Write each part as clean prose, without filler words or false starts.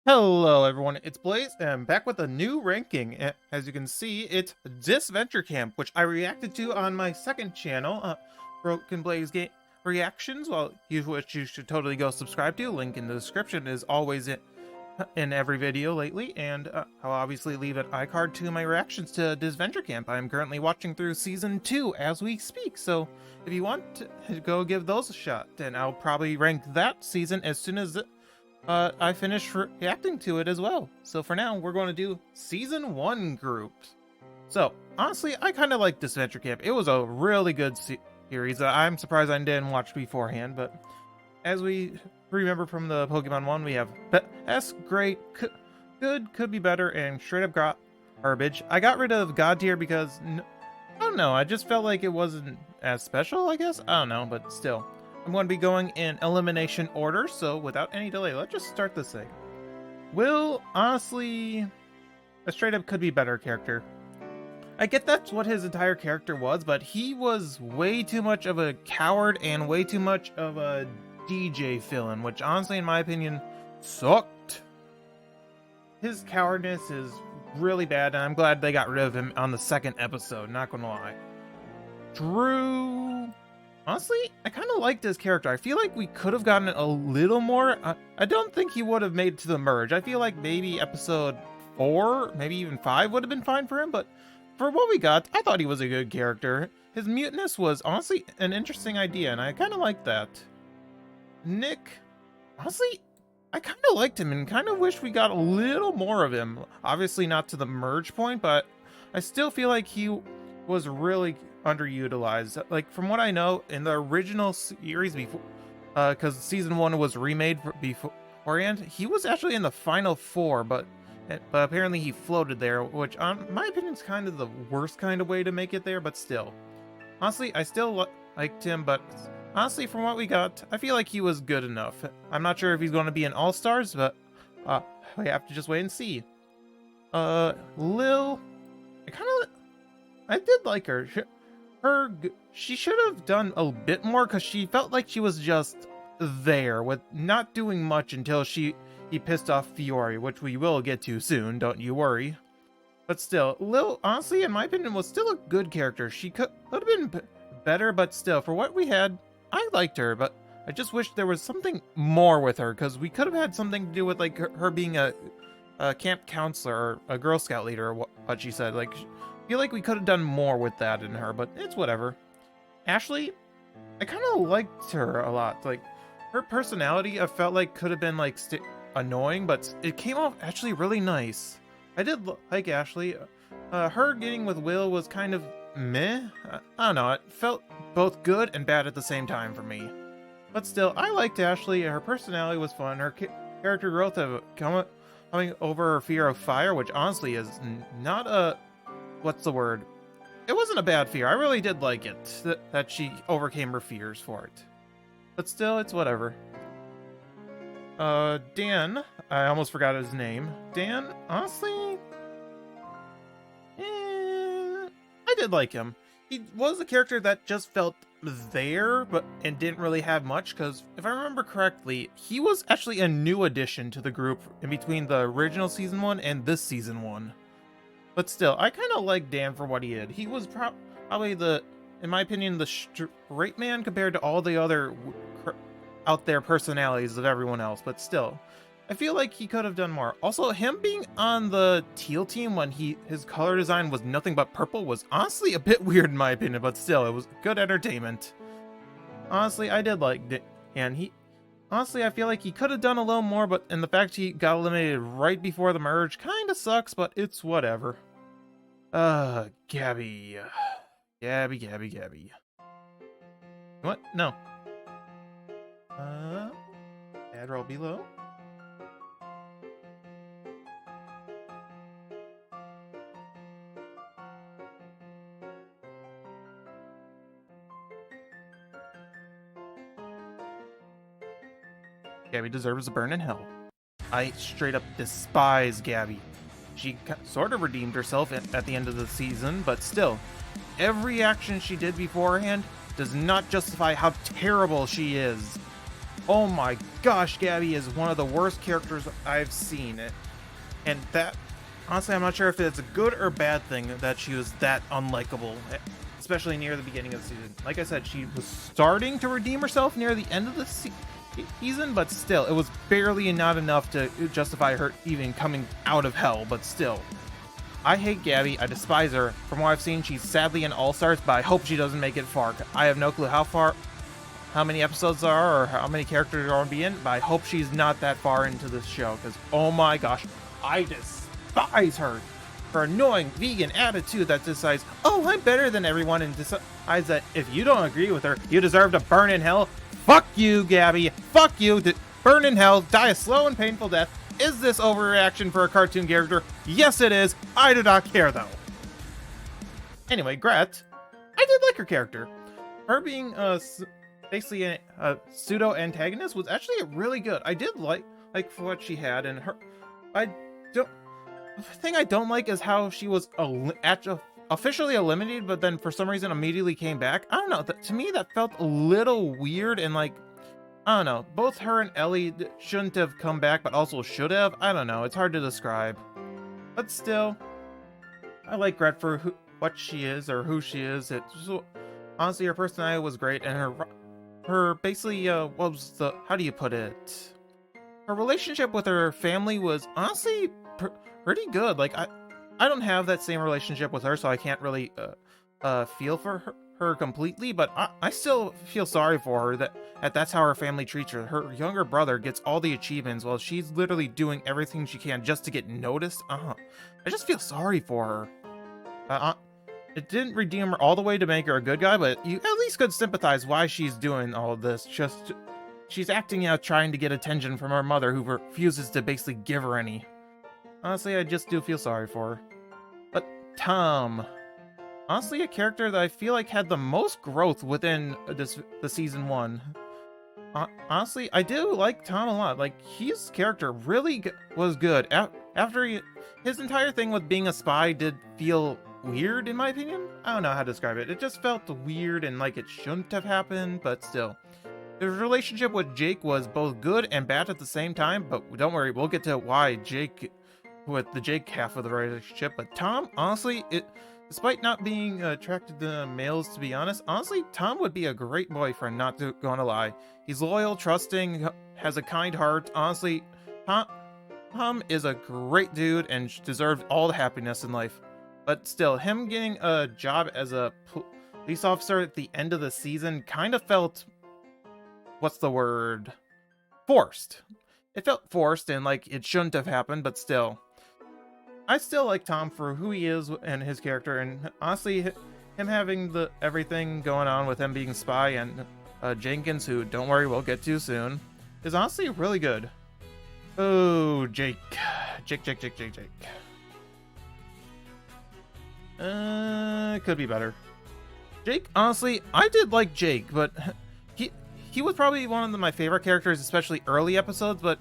Hello everyone, it's Blaze and I'm back with a new ranking. As you can see, it's Disventure Camp, which I reacted to on my second channel, Broken Blaze Game Reactions, which you should totally go subscribe to. Link in the description is always in every video lately, and I'll obviously leave an iCard to my reactions to Disventure Camp. I'm currently watching through Season 2 as we speak, so if you want to go give those a shot, and I'll probably rank that season as soon as I finished reacting to it as well. So for now, we're going to do Season 1 groups. So, honestly, I kind of like Disventure Camp. It was a really good series. I'm surprised I didn't watch beforehand, but as we remember from the Pokemon 1, we have S, great, good, could be better, and straight up garbage. I got rid of God tier because, I don't know, I just felt like it wasn't as special, I guess? I don't know, but still. I'm going to be going in elimination order, so without any delay, let's just start this thing. Will, honestly, a straight up could be better character. I get that's what his entire character was, but he was way too much of a coward and way too much of a DJ villain, which honestly, in my opinion, sucked. His cowardness is really bad, and I'm glad they got rid of him on the second episode, not gonna lie. Drew... Honestly, I kind of liked his character. I feel like we could have gotten a little more. I don't think he would have made it to the merge. I feel like maybe episode 4, maybe even 5 would have been fine for him, but for what we got, I thought he was a good character. His muteness was honestly an interesting idea, and I kind of liked that. Nick, honestly, I kind of liked him and kind of wish we got a little more of him. Obviously not to the merge point, but I still feel like he was really underutilized. Like, from what I know, in the original series before, because season 1 was remade beforehand, he was actually in the final 4, but apparently he floated there, which in my opinion is kind of the worst kind of way to make it there, but still. Honestly, I still liked him, but honestly, from what we got, I feel like he was good enough. I'm not sure if he's going to be an All-Stars, but we have to just wait and see. Lil, I did like her. She should have done a bit more because she felt like she was just there with not doing much until he pissed off Fiori, which we will get to soon, don't you worry. But still, Lil, honestly, in my opinion, was still a good character. She could have been better, but still, for what we had, I liked her, but I just wish there was something more with her, because we could have had something to do with, like, her being a camp counselor or a Girl Scout leader, or what she said. Like, I feel like we could have done more with that in her, but it's whatever. Ashley, I kind of liked her a lot. Like, her personality, I felt like could have been, like, annoying, but it came off actually really nice. I did like Ashley. Her getting with Will was kind of meh. I don't know, it felt both good and bad at the same time for me. But still, I liked Ashley. Her personality was fun. Her character growth of coming over her fear of fire, which honestly is not a... what's the word? It wasn't a bad fear. I really did like it, that she overcame her fears for it. But still, it's whatever. Dan, I almost forgot his name. Dan, honestly, I did like him. He was a character that just felt there, and didn't really have much, because if I remember correctly, he was actually a new addition to the group in between the original season 1 and this season 1. But still, I kind of like Dan for what he did. He was probably in my opinion, the straight man compared to all the other out there personalities of everyone else. But still, I feel like he could have done more. Also, him being on the teal team when his color design was nothing but purple was honestly a bit weird in my opinion. But still, it was good entertainment. Honestly, I did like it, and honestly, I feel like he could have done a little more, but the fact he got eliminated right before the merge kind of sucks, but it's whatever. Gabby. Gabby. What? No. Add roll below. Gabby deserves a burn in hell. I straight up despise Gabby. She sort of redeemed herself at the end of the season, but still, every action she did beforehand does not justify how terrible she is. Oh my gosh, Gabby is one of the worst characters I've seen. And that, honestly, I'm not sure if it's a good or bad thing that she was that unlikable, especially near the beginning of the season. Like I said, she was starting to redeem herself near the end of the season, but still, it was barely not enough to justify her even coming out of hell, but still. I hate Gabby, I despise her. From what I've seen, she's sadly in All-Stars, but I hope she doesn't make it far. I have no clue how many episodes there are, or how many characters are going to be in, but I hope she's not that far into this show, because, oh my gosh, I despise her. Her annoying vegan attitude that decides, oh, I'm better than everyone, and decides that if you don't agree with her, you deserve to burn in hell. Fuck you, Gabby. Fuck you. Burn in hell, die a slow and painful death. Is this overreaction for a cartoon character? Yes, it is. I do not care, though. Anyway, Gret, I did like her character. Her being basically a pseudo antagonist was actually really good. I did like what she had, and her. The thing I don't like is how she was officially eliminated, but then for some reason immediately came back. I don't know. To me, that felt a little weird, and like, I don't know. Both her and Ellie shouldn't have come back, but also should have. I don't know. It's hard to describe. But still, I like Gret for what she is or who she is. Honestly, her personality was great, and her basically, what was the, how do you put it? Her relationship with her family was honestly pretty good. Like, I don't have that same relationship with her, so I can't really feel for her completely, but I still feel sorry for her that's how her family treats her. Her younger brother gets all the achievements while she's literally doing everything she can just to get noticed. I just feel sorry for her. It didn't redeem her all the way to make her a good guy, but you at least could sympathize why she's doing all this. She's acting out trying to get attention from her mother, who refuses to basically give her any. Honestly, I just do feel sorry for her. But Tom, honestly, a character that I feel like had the most growth within the season 1. Honestly, I do like Tom a lot. Like, his character really was good. After his entire thing with being a spy did feel weird, in my opinion. I don't know how to describe it. It just felt weird and like it shouldn't have happened, but still. His relationship with Jake was both good and bad at the same time, but don't worry, we'll get to why with the Jake half of the relationship. But Tom, honestly, despite not being attracted to males, to be honest, honestly, Tom would be a great boyfriend, not gonna lie. He's loyal, trusting, has a kind heart. Honestly, Tom is a great dude and deserves all the happiness in life. But still, him getting a job as a police officer at the end of the season kind of felt, what's the word? Forced. It felt forced and like it shouldn't have happened, but still. I still like Tom for who he is and his character, and honestly, him having everything going on with him being a spy and Jenkins, who, don't worry, we'll get to soon, is honestly really good. Oh, Jake. Jake. Could be better. Jake, honestly, I did like Jake, but he was probably one of my favorite characters, especially early episodes, but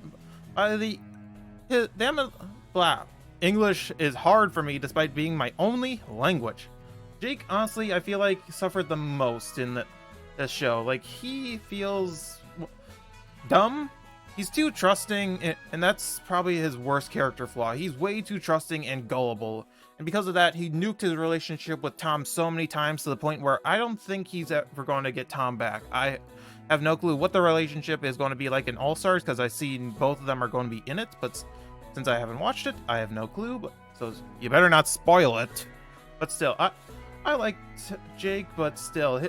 English is hard for me despite being my only language. Jake, honestly, I feel like suffered the most in this show. Like, he feels dumb. He's too trusting, and that's probably his worst character flaw. He's way too trusting and gullible. And because of that, he nuked his relationship with Tom so many times to the point where I don't think he's ever going to get Tom back. I have no clue what the relationship is going to be like in All-Stars, because I've seen both of them are going to be in it, but since I haven't watched it, I have no clue. So you better not spoil it. But still, I liked Jake, but still,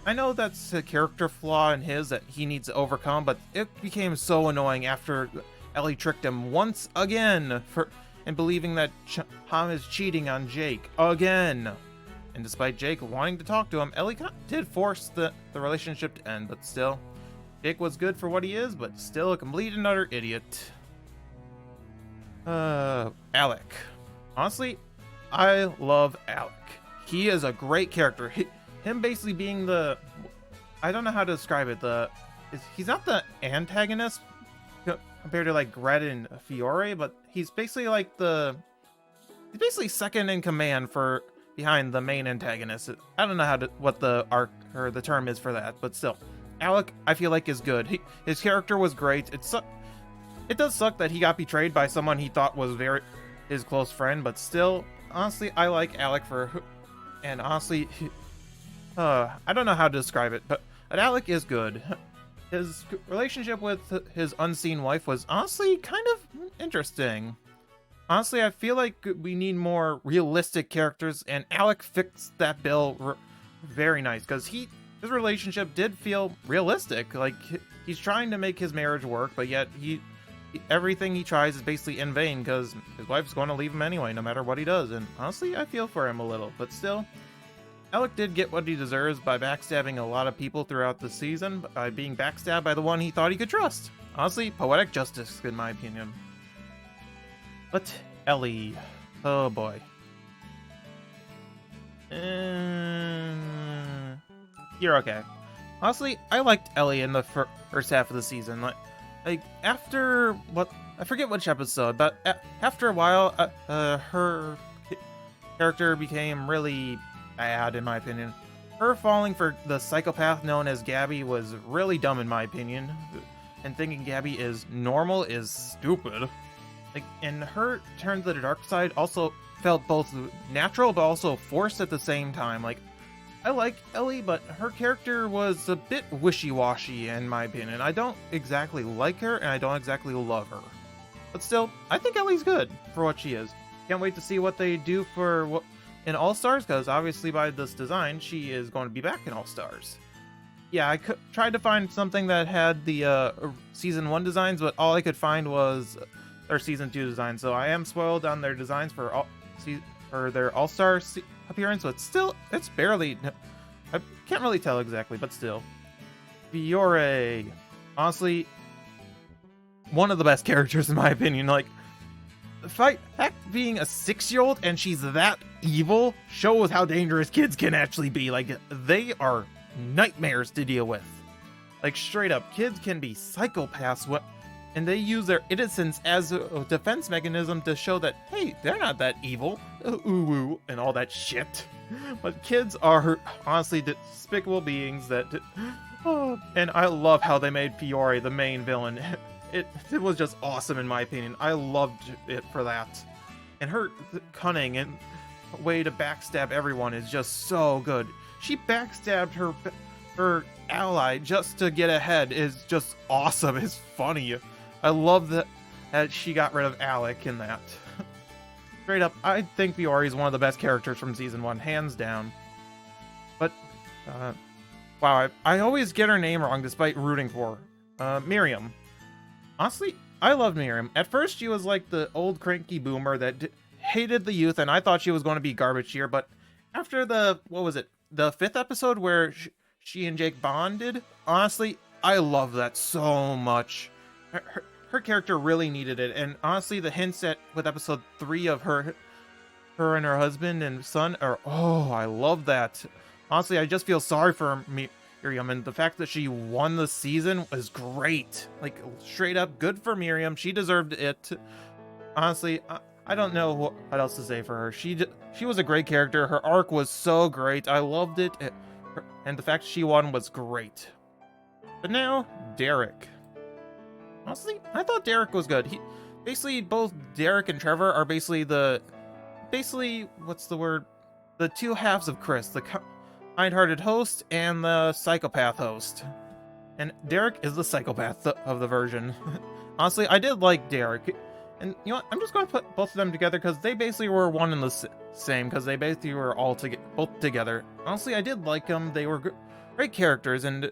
I know that's a character flaw in his that he needs to overcome, but it became so annoying after Ellie tricked him once again in believing that Tom is cheating on Jake again. And despite Jake wanting to talk to him, Ellie did force the relationship to end, but still, Jake was good for what he is, but still a complete and utter idiot. Alec. Honestly, I love Alec. He is a great character. Him basically being I don't know how to describe it. He's not the antagonist compared to like Gret and Fiore, but he's basically like he's basically second in command behind the main antagonist. I don't know what the arc or the term is for that, but still, Alec, I feel like, is good. His character was great. It does suck that he got betrayed by someone he thought was his close friend, but still, honestly, I like Alec and honestly, I don't know how to describe it, but Alec is good. His relationship with his unseen wife was honestly kind of interesting. Honestly, I feel like we need more realistic characters, and Alec fixed that bill very nice, because his relationship did feel realistic. Like, he's trying to make his marriage work, but yet everything he tries is basically in vain, because his wife's going to leave him anyway, no matter what he does. And honestly, I feel for him a little, but still, Alec did get what he deserves by backstabbing a lot of people throughout the season, by being backstabbed by the one he thought he could trust. Honestly, poetic justice, in my opinion. But Ellie, oh boy. You're okay. Honestly, I liked Ellie in the first half of the season. Like after I forget which episode, but after a while, her character became really bad, in my opinion. Her falling for the psychopath known as Gabby was really dumb, in my opinion. And thinking Gabby is normal is stupid. Like, and her turn to the dark side also felt both natural but also forced at the same time. Like, I like Ellie, but her character was a bit wishy-washy, in my opinion. I don't exactly like her, and I don't exactly love her. But still, I think Ellie's good for what she is. Can't wait to see what they do in All-Stars, because obviously by this design, she is going to be back in All-Stars. Yeah, I tried to find something that had the Season 1 designs, but all I could find was their Season 2 designs, so I am spoiled on their designs for their All-Star appearance, but still, it's barely... I can't really tell exactly, but still. Fiori. Honestly, one of the best characters, in my opinion. Like, the fact being a 6-year-old and she's that evil shows how dangerous kids can actually be. Like, they are nightmares to deal with. Like, straight up, kids can be psychopaths, and they use their innocence as a defense mechanism to show that, hey, they're not that evil, ooh, and all that shit. But kids are honestly despicable beings that... and I love how they made Fiori the main villain. It was just awesome, in my opinion. I loved it for that. And her cunning and way to backstab everyone is just so good. She backstabbed her ally just to get ahead is just awesome. It's funny. I love that she got rid of Alec in that. Straight up, I think Fiori is one of the best characters from Season 1, hands down. But, wow, I always get her name wrong despite rooting for her. Miriam. Honestly, I loved Miriam. At first, she was like the old cranky boomer that hated the youth, and I thought she was going to be garbage here, but after the 5th episode where she and Jake bonded, honestly, I love that so much. Her character really needed it, and honestly, the hints with episode 3 of her and her husband and son are, oh, I love that. Honestly, I just feel sorry for Miriam, and the fact that she won the season was great. Like, straight up, good for Miriam. She deserved it. Honestly, I don't know what else to say for her. She was a great character. Her arc was so great. I loved it, and the fact she won was great. But now, Derek. Honestly, I thought Derek was good. Basically, both Derek and Trevor are basically what's the word? The two halves of Chris, the kind-hearted host and the psychopath host. And Derek is the psychopath of the version. Honestly, I did like Derek. And you know what? I'm just going to put both of them together because they basically were one and the same, because they basically were both together. Honestly, I did like them. They were great characters, and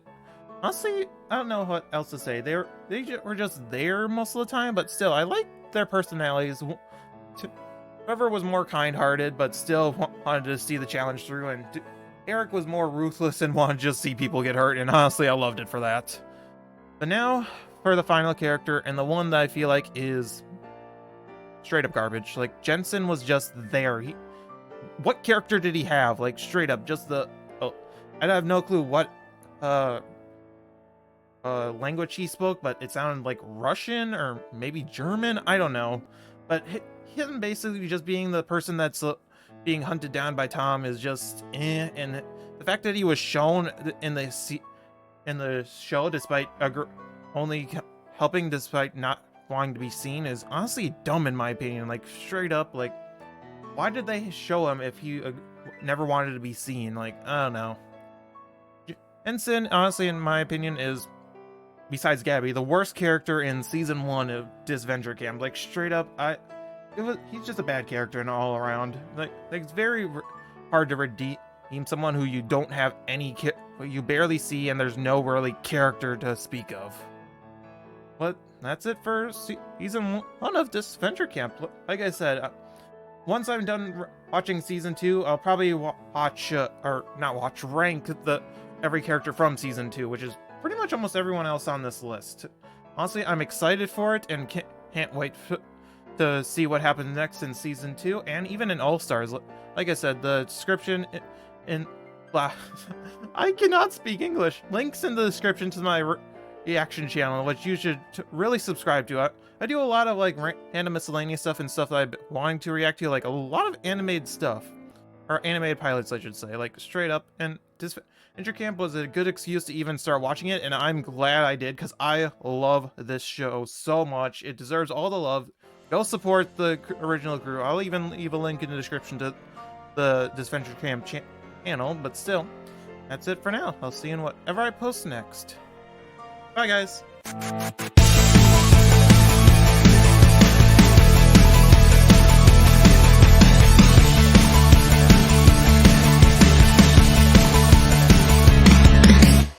honestly, I don't know what else to say. They were just there most of the time, but still, I liked their personalities. Trevor was more kind-hearted, but still wanted to see the challenge through, and Eric was more ruthless and wanted to just see people get hurt, and honestly, I loved it for that. But now, for the final character, and the one that I feel like is straight up garbage. Like, Jensen was just there. What character did he have? Like, straight up, just I have no clue what language he spoke, but it sounded like Russian or maybe German. I don't know. But him basically just being the person that's being hunted down by Tom is just and the fact that he was shown in in the show, despite only helping despite not wanting to be seen, is honestly dumb in my opinion. Like, straight up, like, why did they show him if he never wanted to be seen? Like, I don't know. Ensign, honestly, in my opinion, is, besides Gabby, the worst character in season 1 of Disventure Camp. Like, straight up, he's just a bad character and all around. Like it's very hard to redeem someone who you don't have any you barely see, and there's no really character to speak of. But that's it for season 1 of Disventure Camp. Like I said, once I'm done watching season 2, I'll probably watch or not watch, rank every character from season 2, which is pretty much almost everyone else on this list. Honestly, I'm excited for it and can't wait to see what happens next in season 2 and even in All Stars. Like I said, the description in I cannot speak English. Links in the description to my reaction channel, which you should really subscribe to. I do a lot of like random miscellaneous stuff and stuff that I've been wanting to react to, like a lot of animated stuff, or animated pilots, I should say, like straight up. And Disventure Camp was a good excuse to even start watching it, and I'm glad I did, because I love this show so much. It deserves all the love. Go support the original crew. I'll even leave a link in the description to the Disventure Camp channel, but still, that's it for now. I'll see you in whatever I post next. Bye, guys.